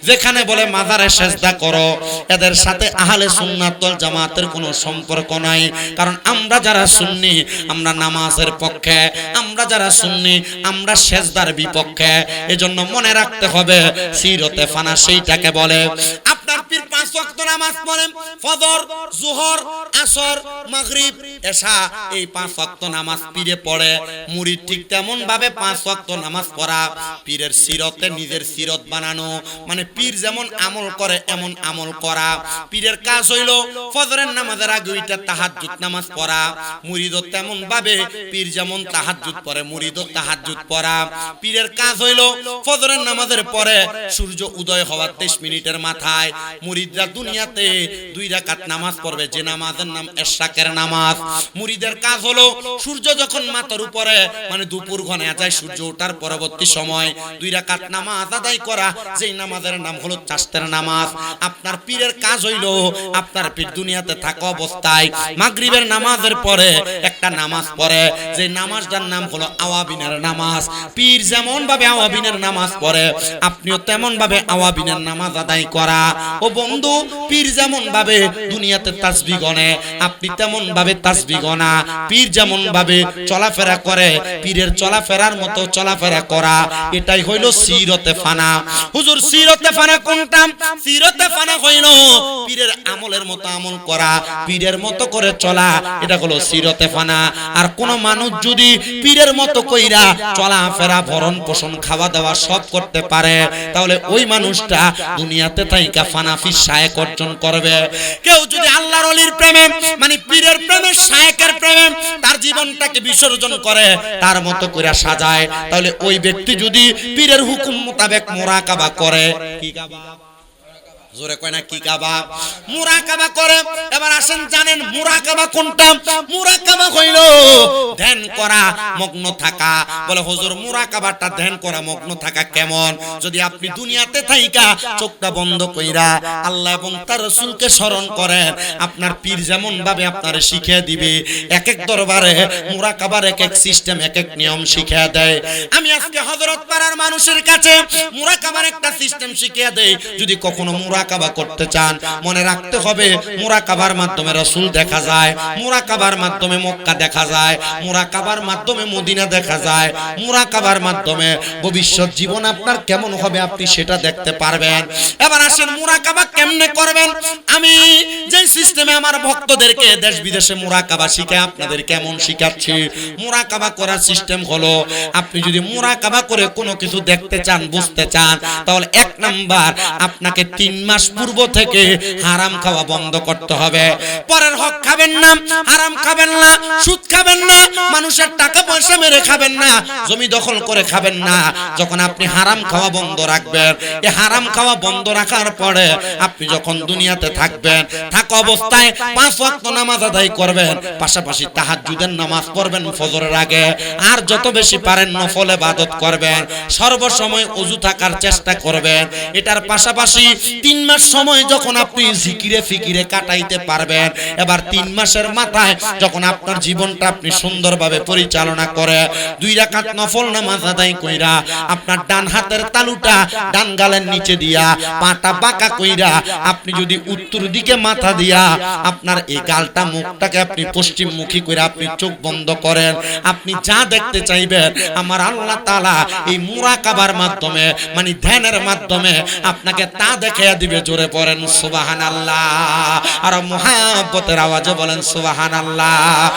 যেখানে বলে মাজারে সেজদা করো, এদের সাথে আহলে সুন্নাত ওয়াল জামাতের কোনো সম্পর্ক নাই। কারণ আমরা যারা সুন্নি আমরা নামাজের পক্ষে, আমরা যারা সুন্নি আমরা সেজদার বিপক্ষে। এজন্য মনে রাখতে হবে সিরতে ফানা সেইটাকে বলে। আপনার পীর 5 ওয়াক্ত নামাজ পড়েন, ফজর, যোহর, আসর, মাগরিব, এশা, এই 5 ওয়াক্ত নামাজ পীরে পড়ে। মুরিদ ঠিক তেমন ভাবে 5 ওয়াক্ত নামাজ পড়া, পীরের সিরতে নিজের সিরত বানানো, মানে পীর যেমন আমল করে এমন আমল করা। পীরের কাজ হইল ফজরের নামাজের আগে ওইটা তাহাজ্জুদ নামাজ পড়া। মুরিদও তেমন ভাবে পীর যেমন তাহাজ্জুদ পড়ে মুরিদও তাহাজ্জুদ পড়া। পীরের কাজ হইল ফজরের নামাজের পরে সূর্য উদয় হওয়ার 23 মিনিটের মাথায় মুরিদরা দুনিয়াতে 2 রাকাত নামাজ পড়বে, যে নামাজের নাম এশরাকের নামাজ। মুরিদের কাজ হলো সূর্য যখন মাথার উপরে মানে দুপুর ঘনে যায়, সূর্য ওঠার পরবর্তী সময় 2 রাকাত নামাজ আদায় করা, যেই নামাজের নাম হলো চাশতের নামাজ। আপনার পীরের কাজ হইল আপনার পীর দুনিয়াতে থাকা অবস্থায় মাগরিবের নামাজের পরে একটা নামাজ পড়ে, যে নামাজটার নাম হলো আওয়াবিনের নামাজ। পীর যেমন ভাবে আওয়াবিনের নামাজ পড়ে আপনিও তেমন ভাবে আওয়াবিনের নামাজ আদায় করা। ও বন্ধু, পীর যেমন ভাবে দুনিয়াতে তাসবিহ গনে আপনি তেমন ভাবে তাসবিহ গনা। পীর যেমন ভাবে চলাফেরা করে পীরের চলাফেরার মতো চলাফেরা করা, এটাই হইল সিরতে ফানা। হুজুর সিরতে ফানা কোনটা? সিরতে ফানা হইল পীরের আমলের মতো আমল করা, পীরের মতো করে চলা, এটা হলো সিরতে ফানা। আর কোন মানুষ যদি পীরের মতো কইরা চলাফেরা ভরণ পোষণ খাওয়া দাওয়া সব করতে পারে, তাহলে ওই মানুষটা দুনিয়াতে তাইকা ফানাফি শায়েক অর্জন করবে। কেউ যদি আল্লাহর ওলির প্রেমে মানে পীরের প্রেমে শায়েকের প্রেমে তার জীবনটাকে বিসর্জন করে তার মতো করে সাজায়, তাহলে ওই ব্যক্তি যদি পীরের হুকুম মোতাবেক মুরাকাবা করে, কি কাবা জোরে কয় না, কি কাবা মুরাকাবা করে। এবার আসেন জানেন মুরাকাবা কোনটা? মুরাকাবা হইল ধ্যান করা, মগ্ন থাকা। বলে হুজুর মুরাকাবাটা ধ্যান করা মগ্ন থাকা কেমন? যদি আপনি দুনিয়াতে থাইকা চোখটা বন্ধ কইরা আল্লাহ এবং তার রাসূলকে স্মরণ করেন, আপনার পীর যেমন ভাবে আপনারে শিখিয়ে দিবে। এক এক দরবারে মুরাকাবার এক এক সিস্টেম এক এক নিয়ম শিখিয়ে দেয়। আমি আজকে হযরত পাড়ার মানুষের কাছে মুরাকাবার একটা সিস্টেম শিখিয়ে দেই। যদি কখনো মুরাকাবা করতে চান মনে রাখতে হবে মুরাকাবার মাধ্যমে রাসূল দেখা যায়, মুরাকাবার মাধ্যমে মক্কা দেখা যায়, মুরাকাবার মাধ্যমে মদিনা দেখা যায়, মুরাকাবার মাধ্যমে ভবিষ্যৎ জীবন আপনার কেমন হবে আপনি সেটা দেখতে পারবেন। এবার আসেন মুরাকাবা কেমনে করবেন? আমি যে সিস্টেমে আমার ভক্তদেরকে দেশ বিদেশে মুরাকাবা শিখাই আপনাদের কেমন শিখাচ্ছি। মুরাকাবা করার সিস্টেম হলো, আপনি যদি মুরাকাবা করে কোনো কিছু দেখতে চান বুঝতে চান, তাহলে 1 নাম্বার আপনাকে 3 মাস পূর্ব থেকে হারাম খাওয়া বন্ধ করতে হবে। পরের হক খাবেন না, হারাম খাবেন না, সুদ খাবেন না, মানুষের টাকা পয়সা মেরে খাবেন না, জমি দখল করে খাবেন না। যখন আপনি হারাম খাওয়া বন্ধ রাখবেন, এই হারাম খাওয়া বন্ধ রাখার পরে আপনি যখন দুনিয়াতে থাকবেন, থাকা অবস্থায় 5 ওয়াক্ত নামাজ আদায় করবেন, পাশাপাশি তাহাজ্জুদের নামাজ পড়বেন ফজরের আগে, আর যত বেশি পারেন নফল ইবাদত করবেন, সর্বসময় ওযু থাকার চেষ্টা করবেন। এটার পাশাপাশি 3 মাস সময় যখন আপনি জিকিরে ফিকিরে কাটাইতে পারবেন, এবার 3 মাসের মাথায় যখন আপনার জীবনটা আপনি সুন্দরভাবে পরিচালনা করে 2 রাকাত নফল নামাজ আদায় কইরা আপনার ডান হাতের তালুটা ডান গালের নিচে দিয়া পাটা বাঁকা কইরা আপনি যদি উত্তর দিকে মাথা দিয়া আপনার এই গালটা মুখটাকে আপনি পশ্চিমমুখী কইরা আপনি চোখ বন্ধ করেন, আপনি যা দেখতে চাইবেন আমার আল্লাহ তাআলা এই মুরাকাবার মাধ্যমে মানে ধ্যানের মাধ্যমে আপনাকে তা দেখাইয়া দিবে। জোরে পড়েন সুবহানাল্লাহ, আর মুহাব্বতের আওয়াজে বলেন সুবহানাল্লাহ।